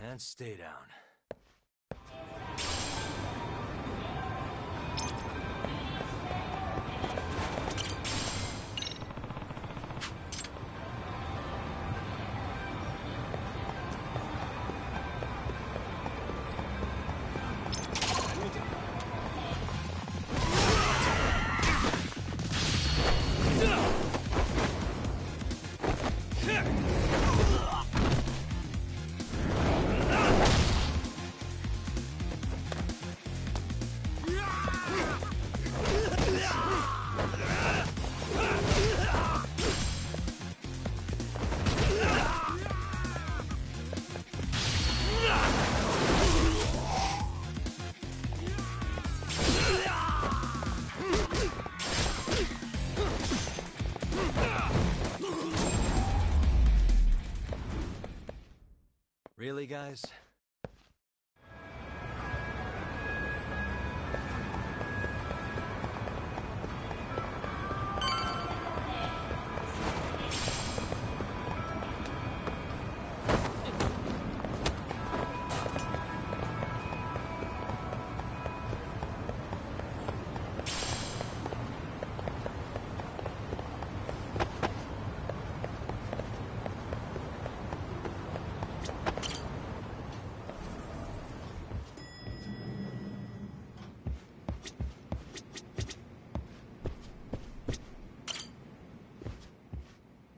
And stay down. Really, guys?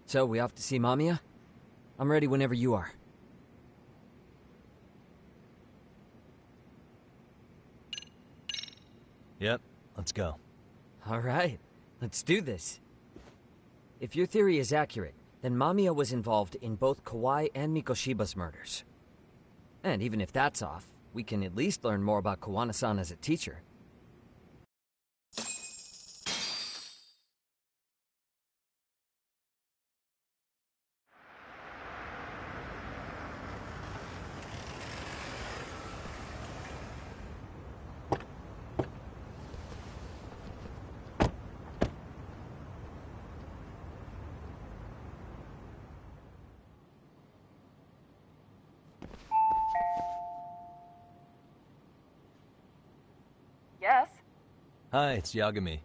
So, we off to see Mamiya? I'm ready whenever you are. Yep, let's go. Alright, let's do this. If your theory is accurate, then Mamiya was involved in both Kawai and Mikoshiba's murders. And even if that's off, we can at least learn more about Kuwana-san as a teacher. Yes? Hi, it's Yagami.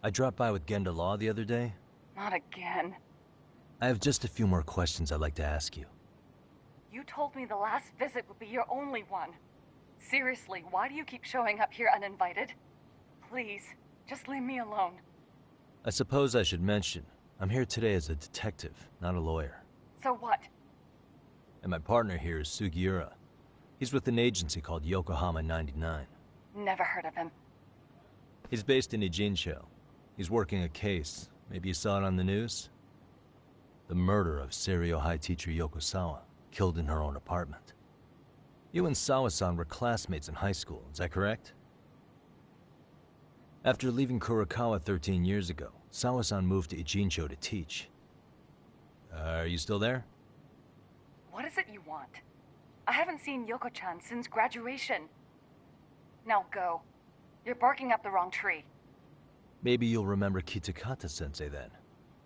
I dropped by with Genda Law the other day. Not again. I have just a few more questions I'd like to ask you. You told me the last visit would be your only one. Seriously, why do you keep showing up here uninvited? Please, just leave me alone. I suppose I should mention, I'm here today as a detective, not a lawyer. So what? And my partner here is Sugiura. He's with an agency called Yokohama 99. Never heard of him. He's based in Ijincho. He's working a case. Maybe you saw it on the news? The murder of Seiryo High teacher Yoko Sawa, killed in her own apartment. You and Sawa-san were classmates in high school, is that correct? After leaving Kurokawa 13 years ago, Sawa-san moved to Ijincho to teach. Are you still there? What is it you want? I haven't seen Yoko-chan since graduation. Now go. You're barking up the wrong tree. Maybe you'll remember Kitakata-sensei then.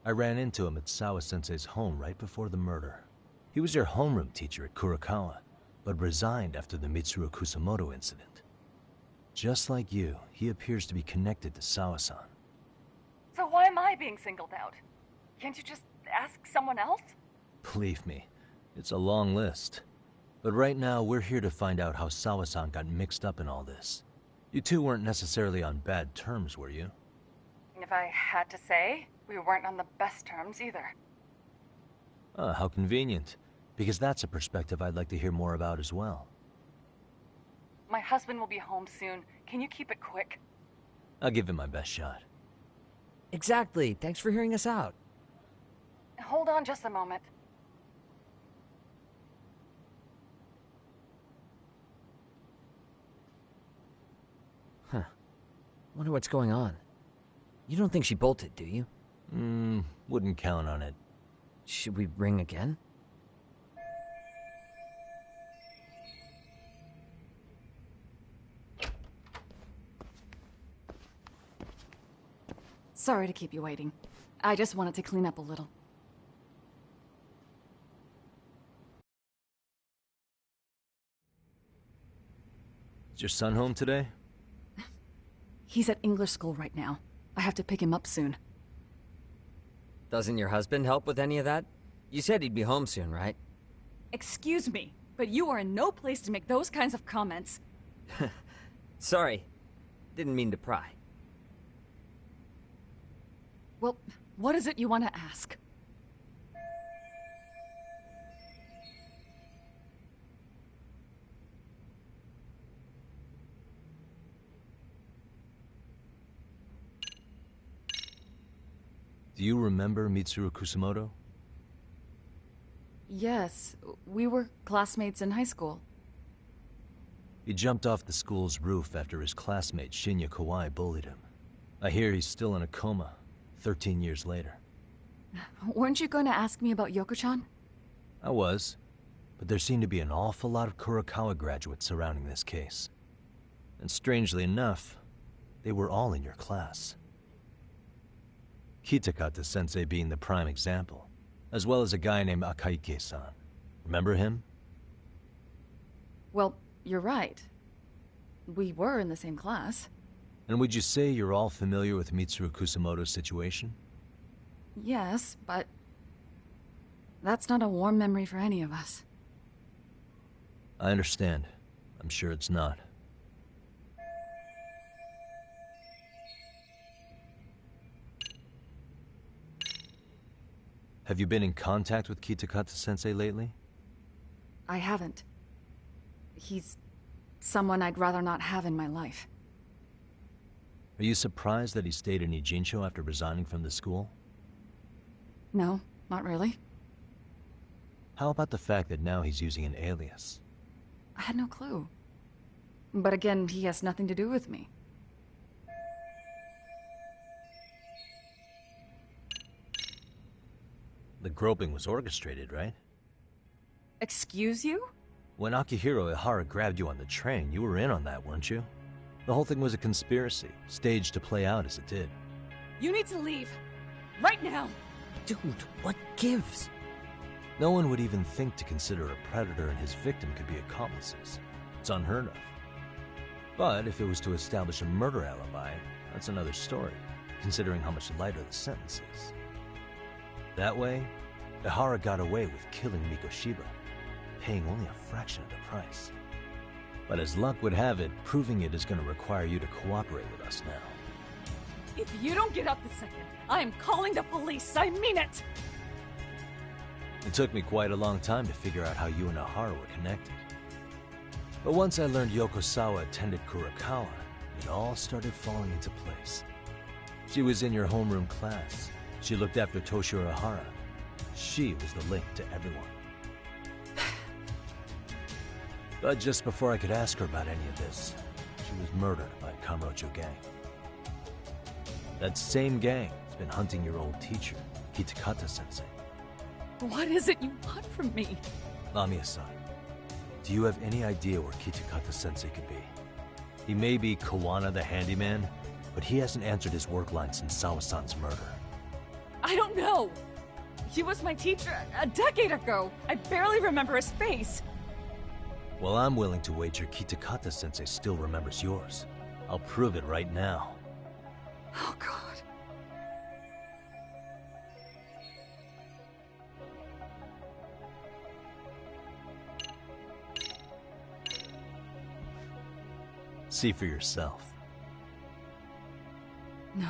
I ran into him at Sawa-sensei's home right before the murder. He was your homeroom teacher at Kurokawa, but resigned after the Mitsuru Kusamoto incident. Just like you, he appears to be connected to Sawa-san. So why am I being singled out? Can't you just ask someone else? Believe me, it's a long list. But right now, we're here to find out how Sawa-san got mixed up in all this. You two weren't necessarily on bad terms, were you? If I had to say, we weren't on the best terms either. Ah, how convenient. Because that's a perspective I'd like to hear more about as well. My husband will be home soon. Can you keep it quick? I'll give it my best shot. Exactly. Thanks for hearing us out. Hold on just a moment. Huh. Wonder what's going on. You don't think she bolted, do you? Wouldn't count on it. Should we ring again? Sorry to keep you waiting. I just wanted to clean up a little. Is your son home today? He's at English school right now. I have to pick him up soon. Doesn't your husband help with any of that? You said he'd be home soon, right? Excuse me, but you are in no place to make those kinds of comments. Sorry. Didn't mean to pry. Well, what is it you want to ask? Do you remember Mitsuru Kusamoto? Yes, we were classmates in high school. He jumped off the school's roof after his classmate Shinya Kawai bullied him. I hear he's still in a coma, 13 years later. Weren't you going to ask me about Yoko-chan? I was, but there seemed to be an awful lot of Kurokawa graduates surrounding this case. And strangely enough, they were all in your class. Kitakata-sensei being the prime example, as well as a guy named Akaike-san. Remember him? Well, you're right. We were in the same class. And would you say you're all familiar with Mitsuru Kusamoto's situation? Yes, but that's not a warm memory for any of us. I understand. I'm sure it's not. Have you been in contact with Kitakata-sensei lately? I haven't. He's someone I'd rather not have in my life. Are you surprised that he stayed in Ijincho after resigning from the school? No, not really. How about the fact that now he's using an alias? I had no clue. But again, he has nothing to do with me. The groping was orchestrated, right? Excuse you? When Akihiro Ihara grabbed you on the train, you were in on that, weren't you? The whole thing was a conspiracy, staged to play out as it did. You need to leave. Right now! Dude, what gives? No one would even think to consider a predator and his victim could be accomplices. It's unheard of. But if it was to establish a murder alibi, that's another story, considering how much lighter the sentence is. That way, Ihara got away with killing Mikoshiba, paying only a fraction of the price. But as luck would have it, proving it is going to require you to cooperate with us now. If you don't get up this second, I am calling the police. I mean it! It took me quite a long time to figure out how you and Ihara were connected. But once I learned Yokosawa attended Kurokawa, it all started falling into place. She was in your homeroom class. She looked after Toshiro Ihara. She was the link to everyone. But just before I could ask her about any of this, she was murdered by a Kamurocho gang. That same gang has been hunting your old teacher, Kitakata-sensei. What is it you want from me? Lamia-san, do you have any idea where Kitakata-sensei could be? He may be Kawana the handyman, but he hasn't answered his work line since Sawa-san's murder. I don't know! He was my teacher a decade ago! I barely remember his face! Well, I'm willing to wager Kitakata-sensei still remembers yours. I'll prove it right now. Oh god. See for yourself. No.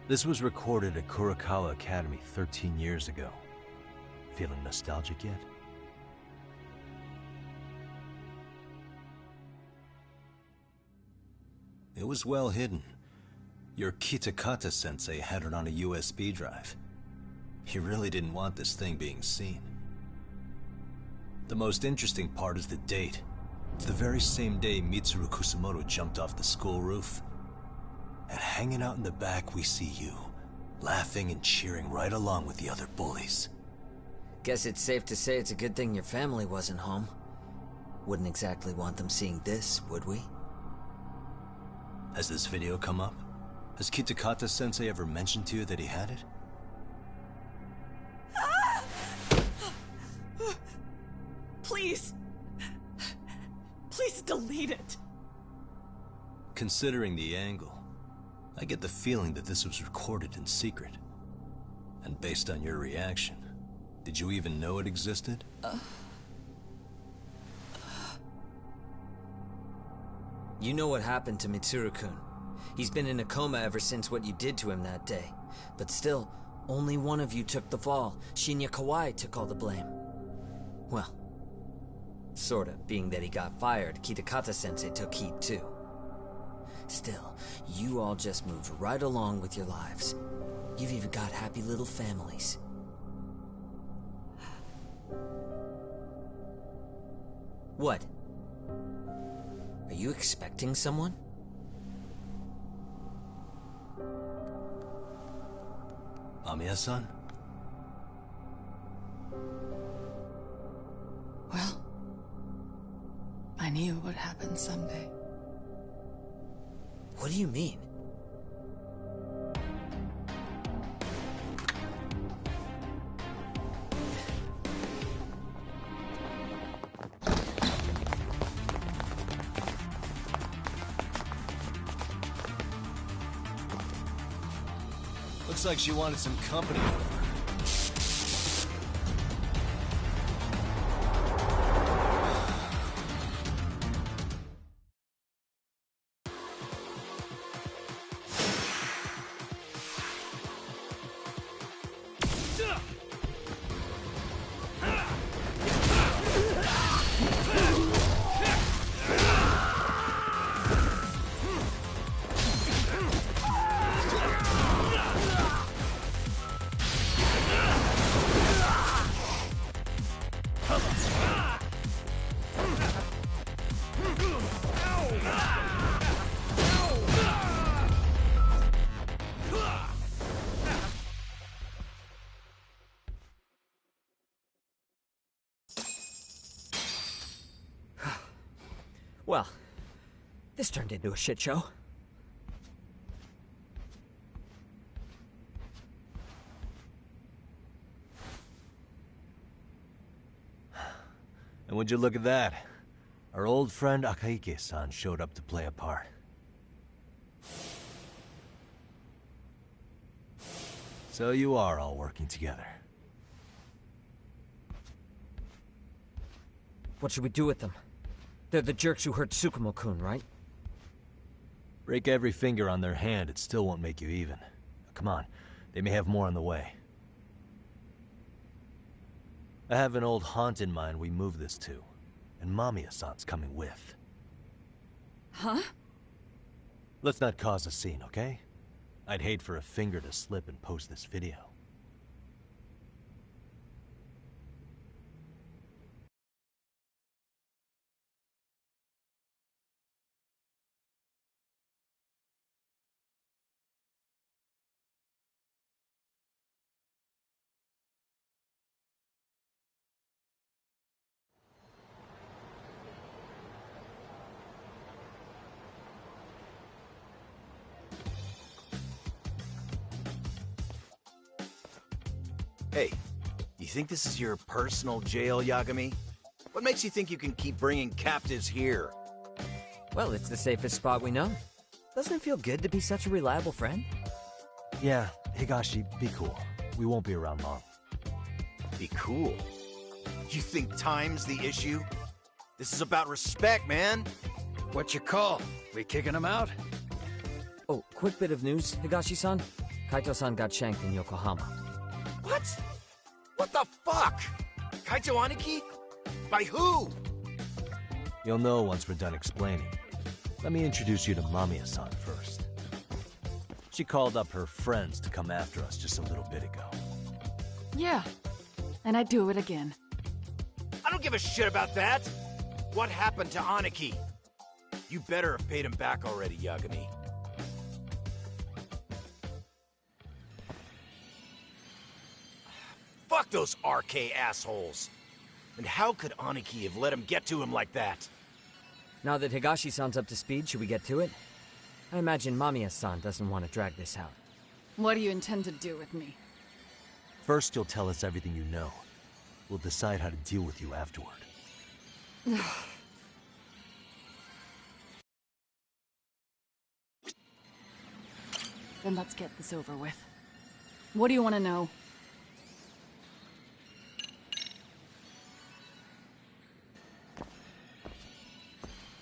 This was recorded at Kurokawa Academy 13 years ago. Feeling nostalgic yet? It was well hidden. Your Kitakata-sensei had it on a USB drive. He really didn't want this thing being seen. The most interesting part is the date. It's the very same day Mitsuru Kusamoto jumped off the school roof. And hanging out in the back, we see you, laughing and cheering right along with the other bullies. Guess it's safe to say it's a good thing your family wasn't home. Wouldn't exactly want them seeing this, would we? Has this video come up? Has Kitakata-sensei ever mentioned to you that he had it? Please. Please delete it. Considering the angle, I get the feeling that this was recorded in secret. And based on your reaction, did you even know it existed? You know what happened to Mitsuru-kun. He's been in a coma ever since what you did to him that day. But still, only one of you took the fall. Shinya Kawai took all the blame. Well, sorta, being that he got fired, Kitakata-sensei took heat too. Still, you all just moved right along with your lives. You've even got happy little families. What? Are you expecting someone? Mamiya-san? Well, I knew it would happen someday. What do you mean? Looks like she wanted some company. Well, this turned into a shit show. And would you look at that? Our old friend Akaike-san showed up to play a part. So you are all working together. What should we do with them? They're the jerks who hurt Tsukumo-kun, right? Break every finger on their hand, it still won't make you even. Come on, they may have more on the way. I have an old haunt in mind we move this to, and Mamiya-san's coming with. Huh? Let's not cause a scene, okay? I'd hate for a finger to slip and post this video. Hey, you think this is your personal jail, Yagami? What makes you think you can keep bringing captives here? Well, it's the safest spot we know. Doesn't it feel good to be such a reliable friend? Yeah, Higashi, be cool. We won't be around long. Be cool. You think time's the issue? This is about respect, man. What you call? We kicking him out? Oh, quick bit of news, Higashi-san. Kaito-san got shanked in Yokohama. What? What the fuck? Kaito Aniki? By who? You'll know once we're done explaining. Let me introduce you to Mamiya-san first. She called up her friends to come after us just a little bit ago. Yeah, and I'd do it again. I don't give a shit about that. What happened to Aniki? You better have paid him back already, Yagami. Fuck those RK assholes. And how could Aniki have let him get to him like that? Now that Higashi-san's up to speed, should we get to it? I imagine Mamiya-san doesn't want to drag this out. What do you intend to do with me? First, you'll tell us everything you know. We'll decide how to deal with you afterward. Then let's get this over with. What do you want to know?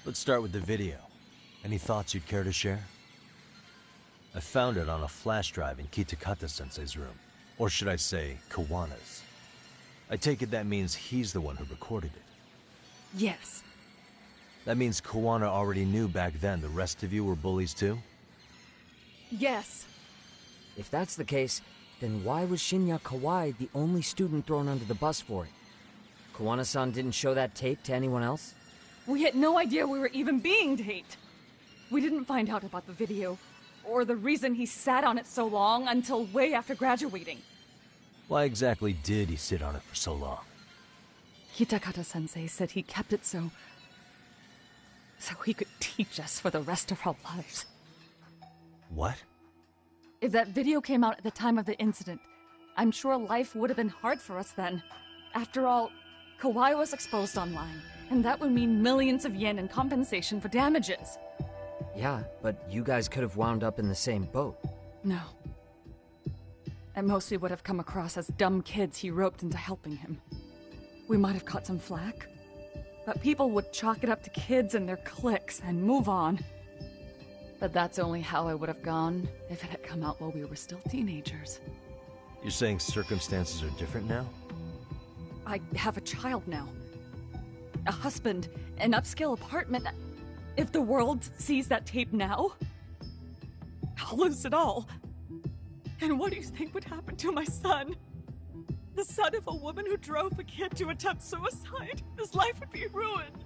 Let's start with the video. Any thoughts you'd care to share? I found it on a flash drive in Kitakata-sensei's room. Or should I say, Kawana's. I take it that means he's the one who recorded it. Yes. That means Kawana already knew back then the rest of you were bullies too? Yes. If that's the case, then why was Shinya Kawai the only student thrown under the bus for it? Kawana-san didn't show that tape to anyone else? We had no idea we were even being taped. We didn't find out about the video, or the reason he sat on it so long until way after graduating. Why exactly did he sit on it for so long? Kitakata-sensei said he kept it so he could teach us for the rest of our lives. What? If that video came out at the time of the incident, I'm sure life would have been hard for us then. After all, Kawai was exposed online, and that would mean millions of yen in compensation for damages. Yeah, but you guys could have wound up in the same boat. No. At most, we would have come across as dumb kids he roped into helping him. We might have caught some flack, but people would chalk it up to kids and their cliques and move on. But that's only how I would have gone if it had come out while we were still teenagers. You're saying circumstances are different now? I have a child now. A husband, an upscale apartment. If the world sees that tape now, I'll lose it all. And what do you think would happen to my son? The son of a woman who drove a kid to attempt suicide? His life would be ruined.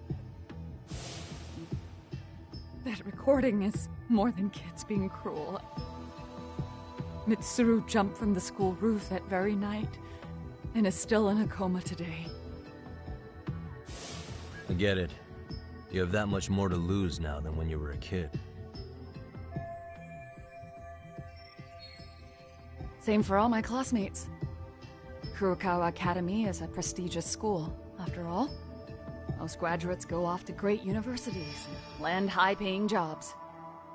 That recording is more than kids being cruel. Mitsuru jumped from the school roof that very night and is still in a coma today. I get it. You have that much more to lose now than when you were a kid. Same for all my classmates. Kurokawa Academy is a prestigious school, after all. Most graduates go off to great universities and land high-paying jobs.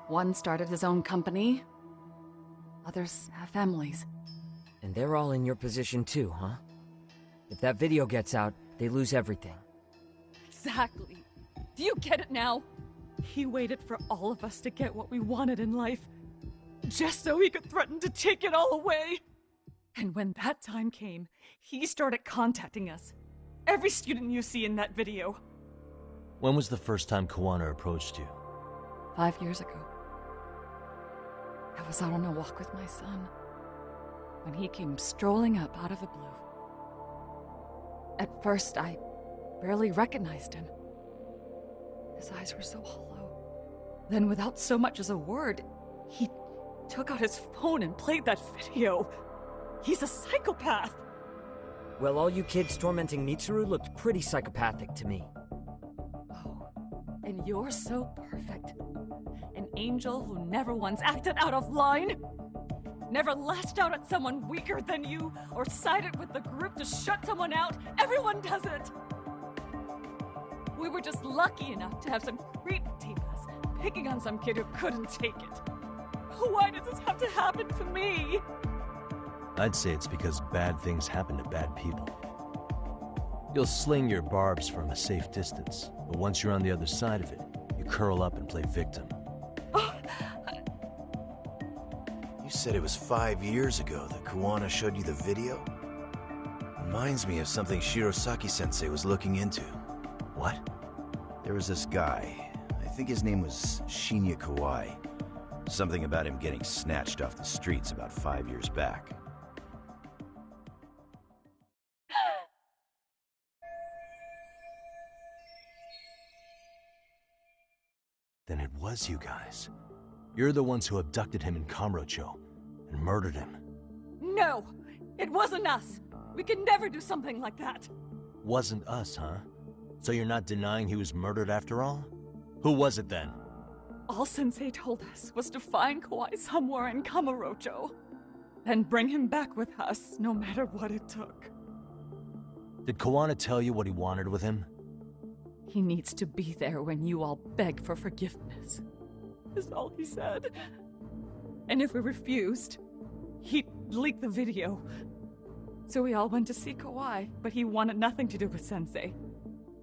One started his own company. Others have families. And they're all in your position too, huh? If that video gets out, they lose everything. Exactly. Do you get it now? He waited for all of us to get what we wanted in life, just so he could threaten to take it all away. And when that time came, he started contacting us. Every student you see in that video. When was the first time Kawana approached you? 5 years ago. I was out on a walk with my son when he came strolling up out of the blue. At first, I barely recognized him. His eyes were so hollow. Then, without so much as a word, he took out his phone and played that video. He's a psychopath! Well, all you kids tormenting Mitsuru looked pretty psychopathic to me. Oh, and you're so perfect. An angel who never once acted out of line. Never lashed out at someone weaker than you, or sided with the group to shut someone out. Everyone does it! We were just lucky enough to have some creep tape us, picking on some kid who couldn't take it. Why did this have to happen to me? I'd say it's because bad things happen to bad people. You'll sling your barbs from a safe distance, but once you're on the other side of it, you curl up and play victim. You said it was 5 years ago that Kawana showed you the video? Reminds me of something Shirosaki-sensei was looking into. What? There was this guy. I think his name was Shinya Kawai. Something about him getting snatched off the streets about 5 years back. Then it was you guys. You're the ones who abducted him in Kamurocho and murdered him. No! It wasn't us! We could never do something like that! Wasn't us, huh? So you're not denying he was murdered after all? Who was it then? All Sensei told us was to find Kawhi somewhere in Kamurocho, then bring him back with us, no matter what it took. Did Kawana tell you what he wanted with him? He needs to be there when you all beg for forgiveness. Is all he said. And if we refused, he'd leak the video. So we all went to see Kawhi, but he wanted nothing to do with Sensei.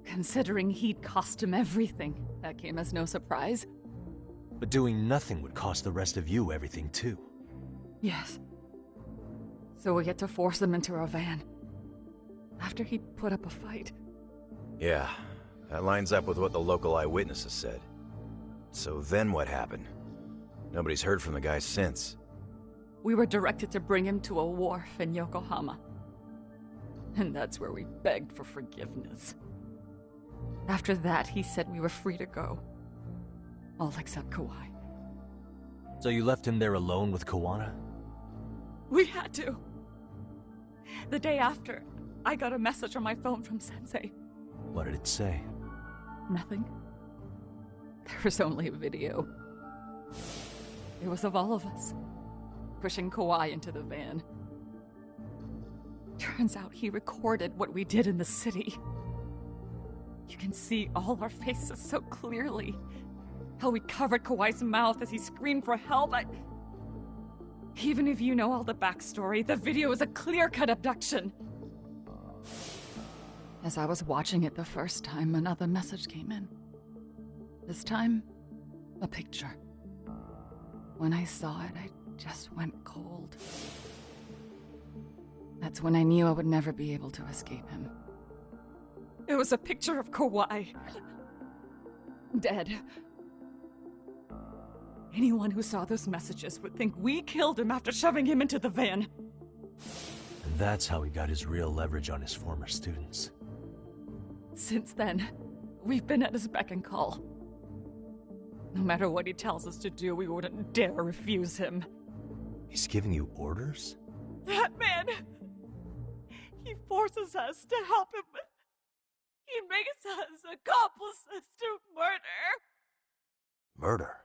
Considering he'd cost him everything, that came as no surprise. But doing nothing would cost the rest of you everything too. Yes. So we had to force him into a van. After he put up a fight. Yeah, that lines up with what the local eyewitnesses said. So then what happened? Nobody's heard from the guy since. We were directed to bring him to a wharf in Yokohama. And that's where we begged for forgiveness. After that, he said we were free to go. All except Kawhi. So you left him there alone with Kawana? We had to. The day after, I got a message on my phone from Sensei. What did it say? Nothing. There was only a video. It was of all of us, pushing Kawhi into the van. Turns out he recorded what we did in the city. You can see all our faces so clearly. How we covered Kawhi's mouth as he screamed for help. Even if you know all the backstory, the video is a clear-cut abduction. As I was watching it the first time, another message came in. This time, a picture. When I saw it, I just went cold. That's when I knew I would never be able to escape him. It was a picture of Kawhi. Dead. Anyone who saw those messages would think we killed him after shoving him into the van. And that's how he got his real leverage on his former students. Since then, we've been at his beck and call. No matter what he tells us to do, we wouldn't dare refuse him. He's giving you orders? That man! He forces us to help him. He makes us accomplices to murder. Murder?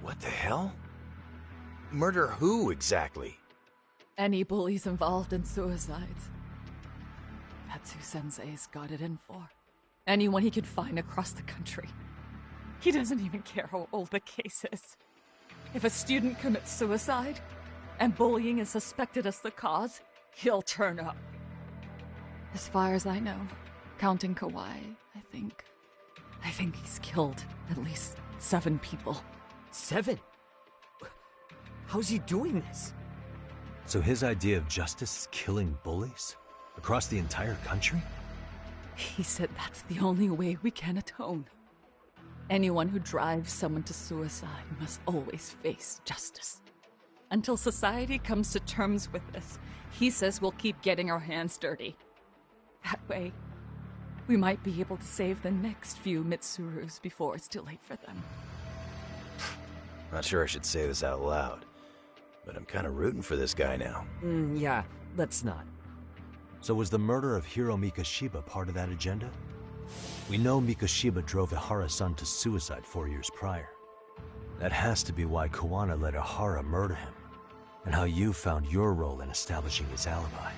What the hell? Murder who, exactly? Any bullies involved in suicides. That's who Sensei's got it in for. Anyone he could find across the country. He doesn't even care how old the case is. If a student commits suicide, and bullying is suspected as the cause, he'll turn up. As far as I know, counting Kawhi, I think he's killed at least 7 people. 7? How's he doing this? So his idea of justice is killing bullies? Across the entire country? He said that's the only way we can atone. Anyone who drives someone to suicide must always face justice. Until society comes to terms with this, he says we'll keep getting our hands dirty. That way, we might be able to save the next few Mitsurus before it's too late for them. Not sure I should say this out loud, but I'm kind of rooting for this guy now. Yeah, let's not. So was the murder of Hiro Mikoshiba part of that agenda? We know Mikoshiba drove Ihara-san to suicide 4 years prior. That has to be why Kawana let Ihara murder him, and how you found your role in establishing his alibi.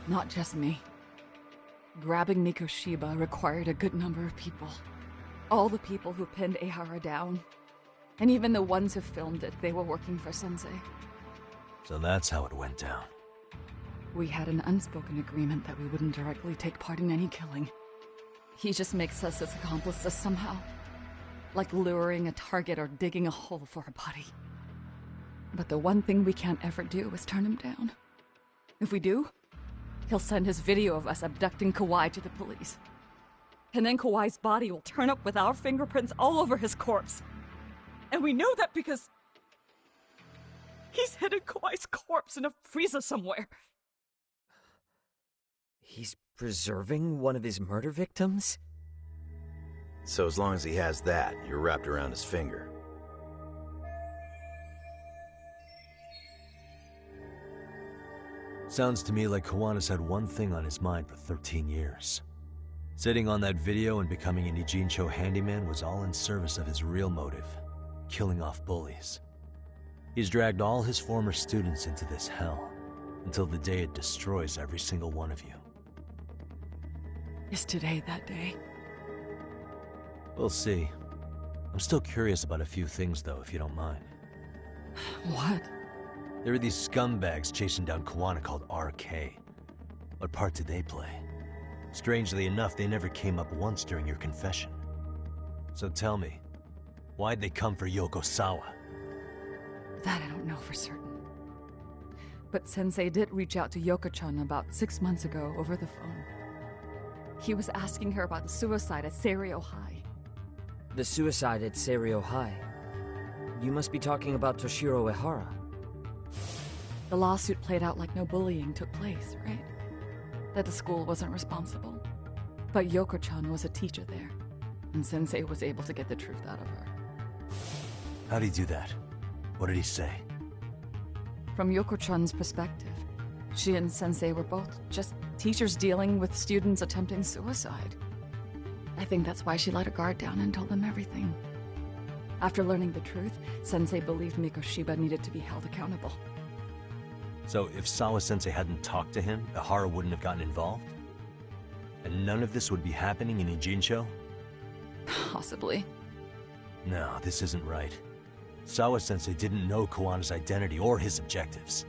Not just me. Grabbing Mikoshiba required a good number of people. All the people who pinned Ihara down. And even the ones who filmed it, they were working for Sensei. So that's how it went down. We had an unspoken agreement that we wouldn't directly take part in any killing. He just makes us his accomplices somehow. Like luring a target or digging a hole for a body. But the one thing we can't ever do is turn him down. If we do, he'll send his video of us abducting Kawhi to the police. And then Kawhi's body will turn up with our fingerprints all over his corpse. And we know that because he's hidden Kawhi's corpse in a freezer somewhere. He's preserving one of his murder victims? So as long as he has that, you're wrapped around his finger. Sounds to me like Kawana's had one thing on his mind for 13 years. Sitting on that video and becoming an Ijincho handyman was all in service of his real motive, killing off bullies. He's dragged all his former students into this hell, until the day it destroys every single one of you. Is today that day? We'll see. I'm still curious about a few things though, if you don't mind. What? There are these scumbags chasing down Kawana called RK. What part did they play? Strangely enough, they never came up once during your confession. So tell me, why'd they come for Yoko Sawa? That I don't know for certain. But Sensei did reach out to Yoko-chan about 6 months ago over the phone. He was asking her about the suicide at Seiryo High. The suicide at Seiryo High. You must be talking about Toshiro Ehara. The lawsuit played out like no bullying took place, right? That the school wasn't responsible. But Yoko-chan was a teacher there, and Sensei was able to get the truth out of her. How'd he do that? What did he say? From Yoko-chan's perspective, she and Sensei were both just teachers dealing with students attempting suicide. I think that's why she let her guard down and told them everything. After learning the truth, Sensei believed Mikoshiba needed to be held accountable. So if Sawa-sensei hadn't talked to him, Ehara wouldn't have gotten involved? And none of this would be happening in Ijincho? Possibly. No, this isn't right. Sawa-sensei didn't know Kawana's identity or his objectives.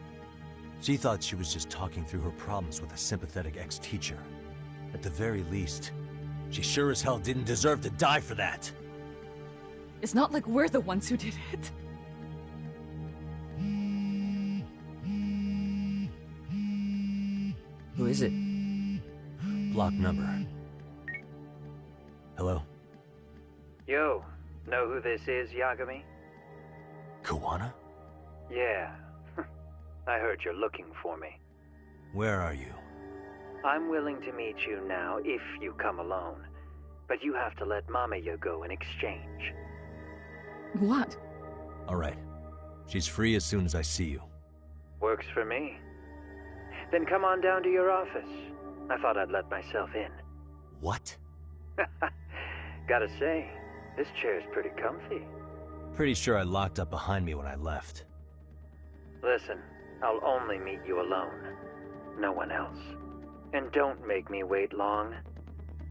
She thought she was just talking through her problems with a sympathetic ex-teacher. At the very least, she sure as hell didn't deserve to die for that! It's not like we're the ones who did it. Who is it? Block number. Hello? Yo, know who this is, Yagami? Kawana? Yeah. I heard you're looking for me. Where are you? I'm willing to meet you now if you come alone. But you have to let Mamiya go in exchange. What? Alright. She's free as soon as I see you. Works for me. Then come on down to your office. I thought I'd let myself in. What? Gotta say, this chair's pretty comfy. Pretty sure I locked up behind me when I left. Listen, I'll only meet you alone. No one else. And don't make me wait long,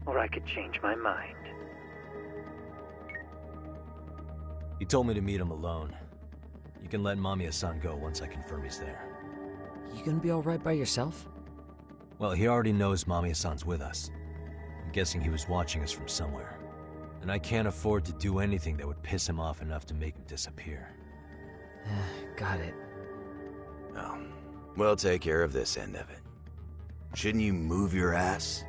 or I could change my mind. He told me to meet him alone. You can let Mamiya-san go once I confirm he's there. You gonna be alright by yourself? Well, he already knows Mamiya-san's with us. I'm guessing he was watching us from somewhere. And I can't afford to do anything that would piss him off enough to make him disappear. Got it. Oh, we'll take care of this end of it. Shouldn't you move your ass?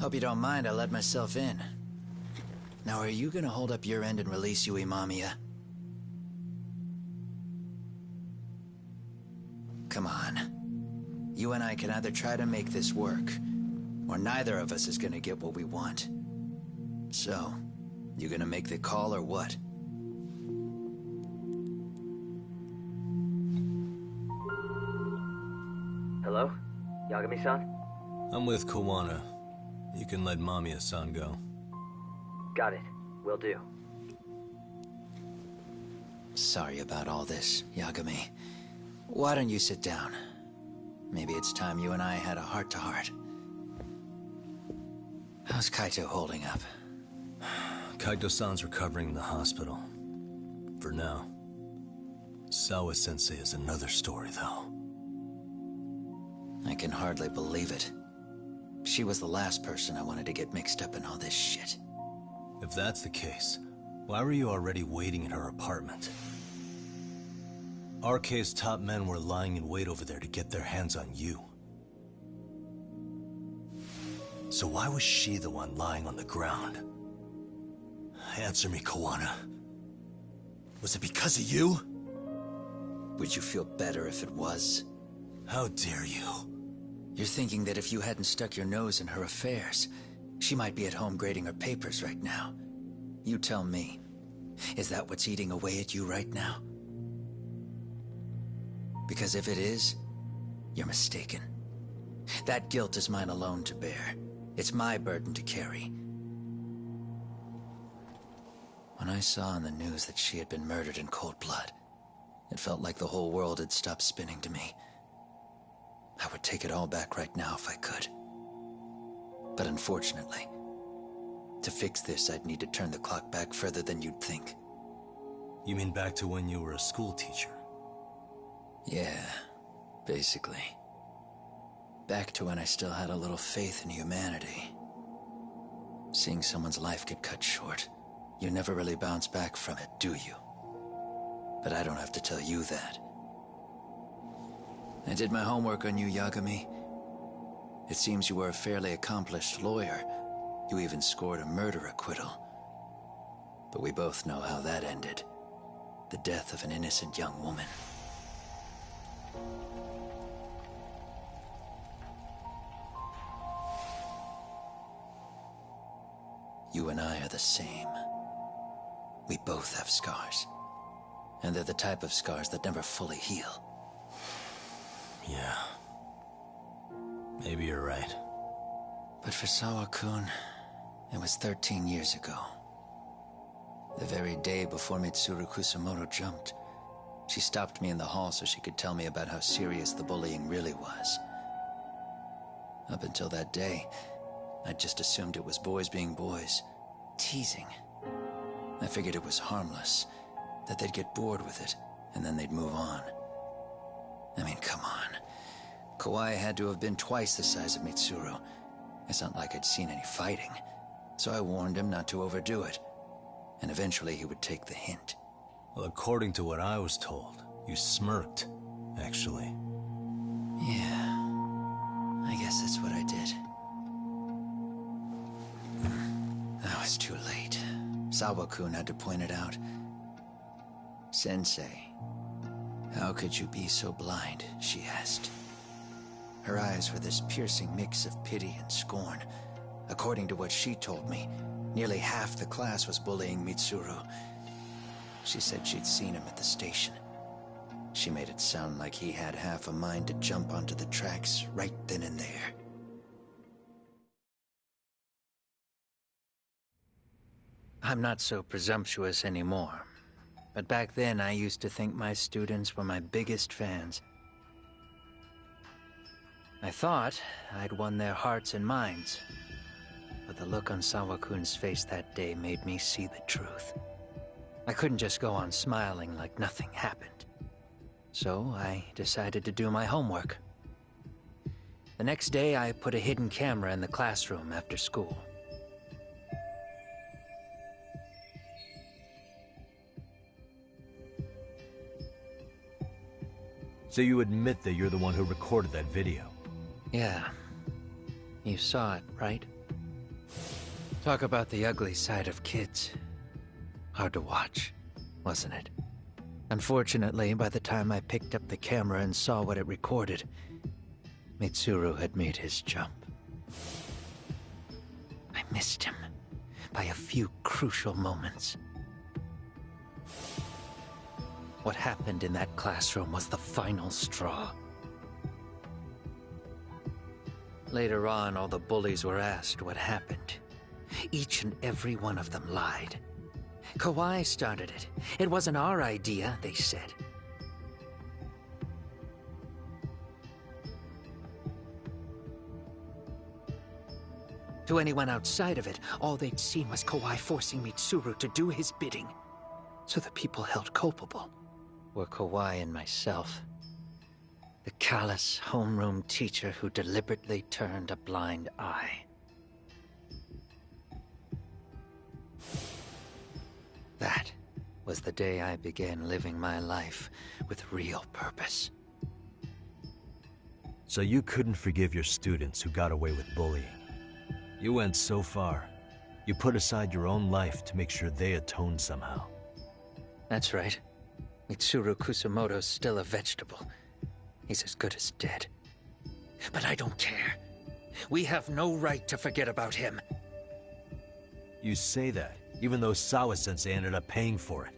Hope you don't mind I let myself in. Now, are you gonna hold up your end and release Yui Mamiya? Come on. You and I can either try to make this work, or neither of us is gonna get what we want. So, you gonna make the call or what? Hello? Yagami-san? I'm with Kawana. You can let Mamiya-san go. Got it. Will do. Sorry about all this, Yagami. Why don't you sit down? Maybe it's time you and I had a heart-to-heart. How's Kaito holding up? Kaito-san's recovering in the hospital. For now. Sawa-sensei is another story, though. I can hardly believe it. She was the last person I wanted to get mixed up in all this shit. If that's the case, why were you already waiting in her apartment? RK's top men were lying in wait over there to get their hands on you. So why was she the one lying on the ground? Answer me, Kawana. Was it because of you? Would you feel better if it was? How dare you? You're thinking that if you hadn't stuck your nose in her affairs, she might be at home grading her papers right now. You tell me. Is that what's eating away at you right now? Because if it is, you're mistaken. That guilt is mine alone to bear. It's my burden to carry. When I saw on the news that she had been murdered in cold blood, it felt like the whole world had stopped spinning to me. I would take it all back right now if I could. But unfortunately, to fix this, I'd need to turn the clock back further than you'd think. You mean back to when you were a school teacher? Yeah, basically. Back to when I still had a little faith in humanity. Seeing someone's life get cut short, you never really bounce back from it, do you? But I don't have to tell you that. I did my homework on you, Yagami. It seems you were a fairly accomplished lawyer. You even scored a murder acquittal. But we both know how that ended. The death of an innocent young woman. You and I are the same. We both have scars. And they're the type of scars that never fully heal. Yeah. Maybe you're right. But for Sawa-kun, it was 13 years ago. The very day before Mitsuru Kusamoto jumped, she stopped me in the hall so she could tell me about how serious the bullying really was. Up until that day, I just assumed it was boys being boys, teasing. I figured it was harmless, that they'd get bored with it, and then they'd move on. I mean, come on. Kawai had to have been twice the size of Mitsuru. It's not like I'd seen any fighting, so I warned him not to overdo it, and eventually he would take the hint. Well, according to what I was told, you smirked, actually. Yeah, I guess that's what I did. I was too late. Sawa-kun had to point it out. Sensei, how could you be so blind, she asked. Her eyes were this piercing mix of pity and scorn. According to what she told me, nearly half the class was bullying Mitsuru. She said she'd seen him at the station. She made it sound like he had half a mind to jump onto the tracks right then and there. I'm not so presumptuous anymore. But back then, I used to think my students were my biggest fans. I thought I'd won their hearts and minds. But the look on Sawa-kun's face that day made me see the truth. I couldn't just go on smiling like nothing happened. So I decided to do my homework. The next day, I put a hidden camera in the classroom after school. So you admit that you're the one who recorded that video? Yeah. You saw it, right? Talk about the ugly side of kids. Hard to watch, wasn't it? Unfortunately, by the time I picked up the camera and saw what it recorded, Mitsuru had made his jump. I missed him by a few crucial moments. What happened in that classroom was the final straw. Later on, all the bullies were asked what happened. Each and every one of them lied. Kawai started it. It wasn't our idea, they said. To anyone outside of it, all they'd seen was Kawai forcing Mitsuru to do his bidding. So the people held culpable were Kawai and myself. The callous homeroom teacher who deliberately turned a blind eye. That was the day I began living my life with real purpose. So you couldn't forgive your students who got away with bullying. You went so far. You put aside your own life to make sure they atoned somehow. That's right. Mitsuru Kusamoto's still a vegetable. He's as good as dead. But I don't care. We have no right to forget about him. You say that, even though Sawa-sensei ended up paying for it.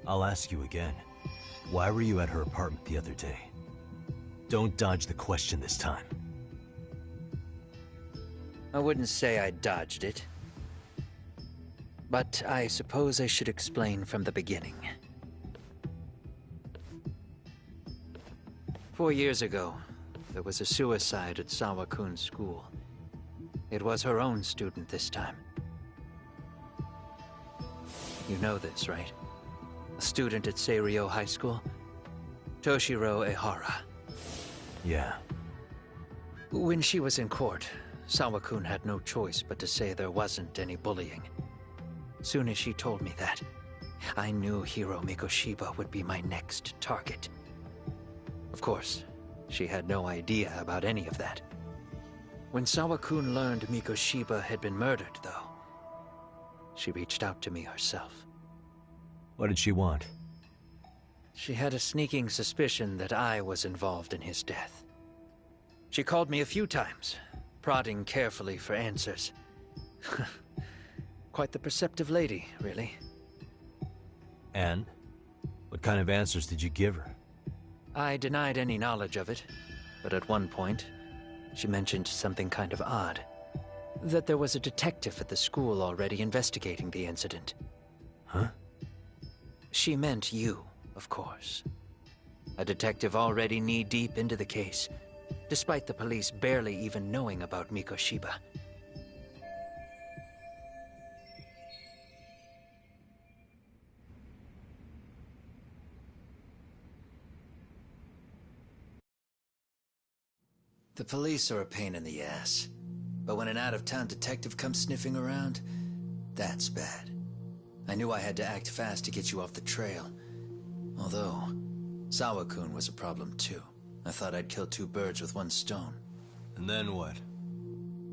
I'll ask you again. Why were you at her apartment the other day? Don't dodge the question this time. I wouldn't say I dodged it. But I suppose I should explain from the beginning. 4 years ago, there was a suicide at Sawa-kun's school. It was her own student this time. You know this, right? A student at Seiryo High School? Toshiro Ehara. Yeah. When she was in court, Sawa-kun had no choice but to say there wasn't any bullying. Soon as she told me that, I knew Hiro Mikoshiba would be my next target. Of course, she had no idea about any of that. When Sawa-kun learned Mikoshiba had been murdered, though, she reached out to me herself. What did she want? She had a sneaking suspicion that I was involved in his death. She called me a few times, prodding carefully for answers. Quite the perceptive lady, really. And? What kind of answers did you give her? I denied any knowledge of it, but at one point, she mentioned something kind of odd. That there was a detective at the school already investigating the incident. Huh? She meant you, of course. A detective already knee-deep into the case, despite the police barely even knowing about Mikoshiba. The police are a pain in the ass. But when an out-of-town detective comes sniffing around, that's bad. I knew I had to act fast to get you off the trail. Although, Sawa-kun was a problem too. I thought I'd kill two birds with one stone. And then what?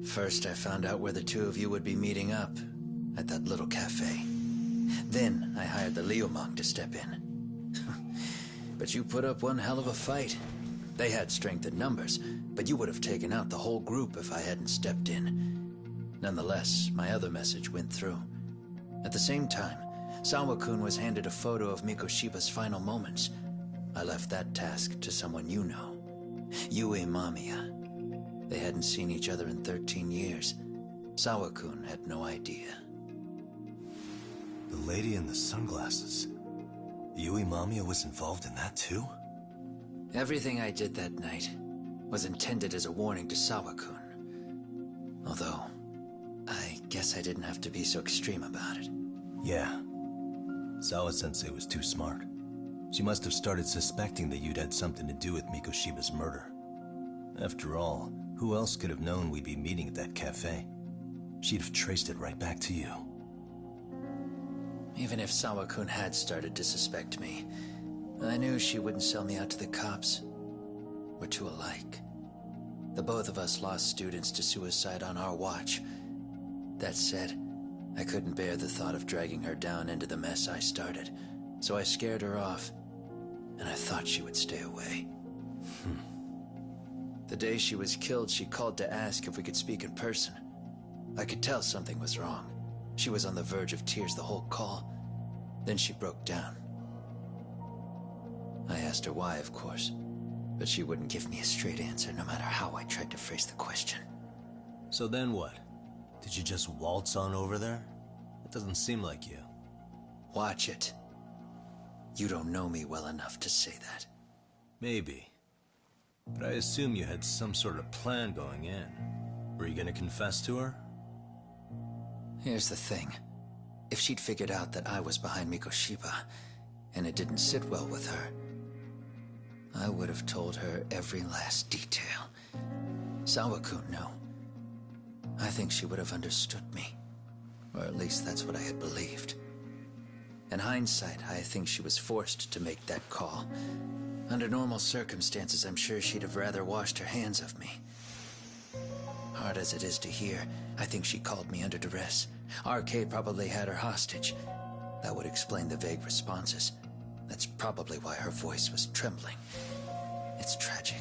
First, I found out where the two of you would be meeting up, at that little cafe. Then, I hired the Leo monk to step in. But you put up one hell of a fight. They had strength in numbers, but you would have taken out the whole group if I hadn't stepped in. Nonetheless, my other message went through. At the same time, Sawa-kun was handed a photo of Mikoshiba's final moments. I left that task to someone you know. Yue Mamiya. They hadn't seen each other in 13 years. Sawa-kun had no idea. The lady in the sunglasses. Yue Mamiya was involved in that too? Everything I did that night was intended as a warning to Sawa-kun. Although, I guess I didn't have to be so extreme about it. Yeah. Sawa-sensei was too smart. She must have started suspecting that you'd had something to do with Mikoshiba's murder. After all, who else could have known we'd be meeting at that cafe? She'd have traced it right back to you. Even if Sawa-kun had started to suspect me, I knew she wouldn't sell me out to the cops. We're too alike. The both of us lost students to suicide on our watch. That said, I couldn't bear the thought of dragging her down into the mess I started, so I scared her off, and I thought she would stay away. The day she was killed, she called to ask if we could speak in person. I could tell something was wrong. She was on the verge of tears the whole call. Then she broke down. I asked her why, of course, but she wouldn't give me a straight answer no matter how I tried to phrase the question. So then what? Did you just waltz on over there? It doesn't seem like you. Watch it. You don't know me well enough to say that. Maybe. But I assume you had some sort of plan going in. Were you gonna confess to her? Here's the thing. If she'd figured out that I was behind Mikoshiba, and it didn't sit well with her, I would have told her every last detail. Sawakun knew. I think she would have understood me. Or at least that's what I had believed. In hindsight, I think she was forced to make that call. Under normal circumstances, I'm sure she'd have rather washed her hands of me. Hard as it is to hear, I think she called me under duress. RK probably had her hostage. That would explain the vague responses. That's probably why her voice was trembling. It's tragic.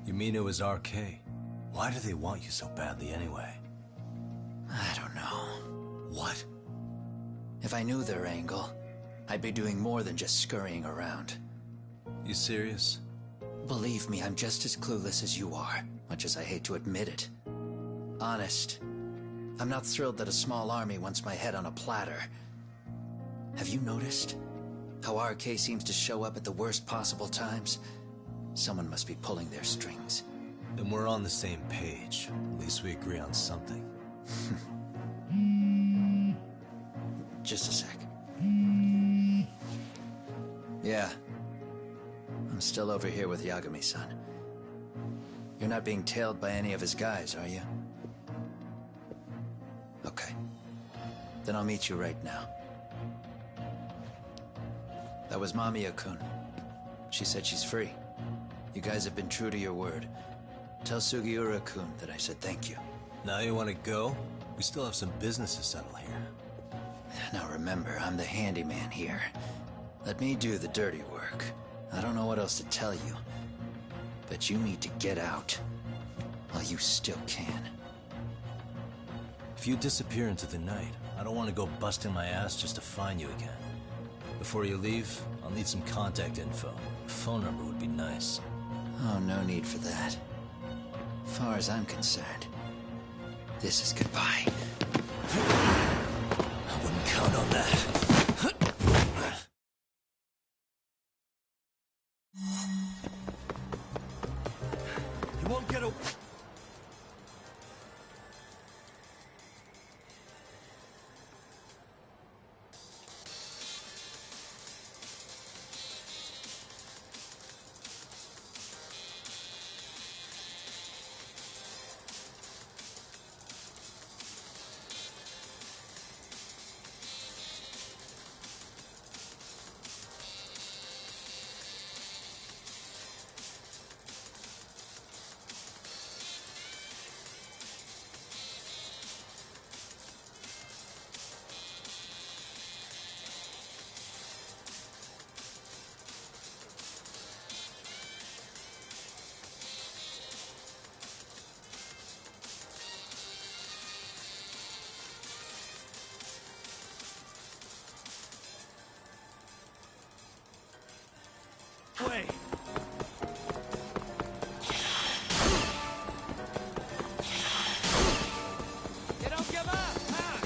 You mean it was RK? Why do they want you so badly anyway? I don't know. What? If I knew their angle, I'd be doing more than just scurrying around. You serious? Believe me, I'm just as clueless as you are, much as I hate to admit it. Honest. I'm not thrilled that a small army wants my head on a platter. Have you noticed how RK seems to show up at the worst possible times? Someone must be pulling their strings. Then we're on the same page. At least we agree on something. Just a sec. Yeah. I'm still over here with Yagami-san. You're not being tailed by any of his guys, are you? Okay. Then I'll meet you right now. That was Mamiya-kun. She said she's free. You guys have been true to your word. Tell Sugiura-kun that I said thank you. Now you want to go? We still have some business to settle here. Now remember, I'm the handyman here. Let me do the dirty work. I don't know what else to tell you. But you need to get out. While you still can. If you disappear into the night, I don't want to go busting my ass just to find you again. Before you leave, I'll need some contact info. A phone number would be nice. Oh, no need for that. Far as I'm concerned, this is goodbye. I wouldn't count on that. You won't get a... Wait. You don't give up, huh?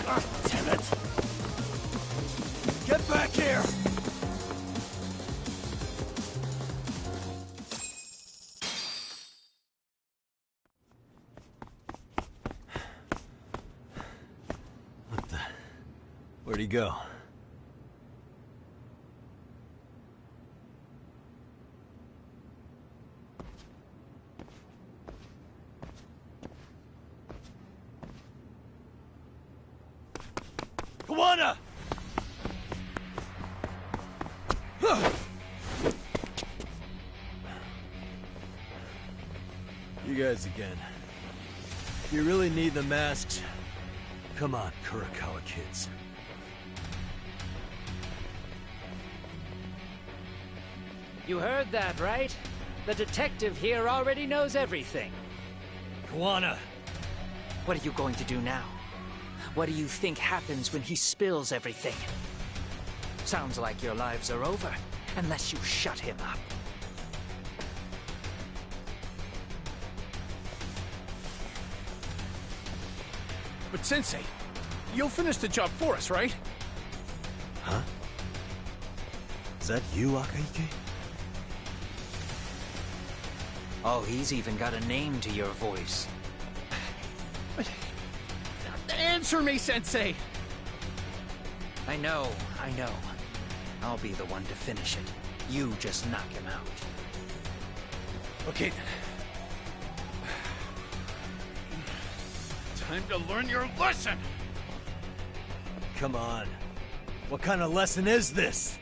Damn it! Get back here! What the... Where'd he go? Kawana! You guys again. If you really need the masks, come on, Kurakawa kids. You heard that, right? The detective here already knows everything. Kawana! What are you going to do now? What do you think happens when he spills everything? Sounds like your lives are over, unless you shut him up. But Sensei, you'll finish the job for us, right? Huh? Is that you, Akahike? Oh, he's even got a name to your voice. Answer me, Sensei! I know. I'll be the one to finish it. You just knock him out. Okay then. Time to learn your lesson! Come on. What kind of lesson is this?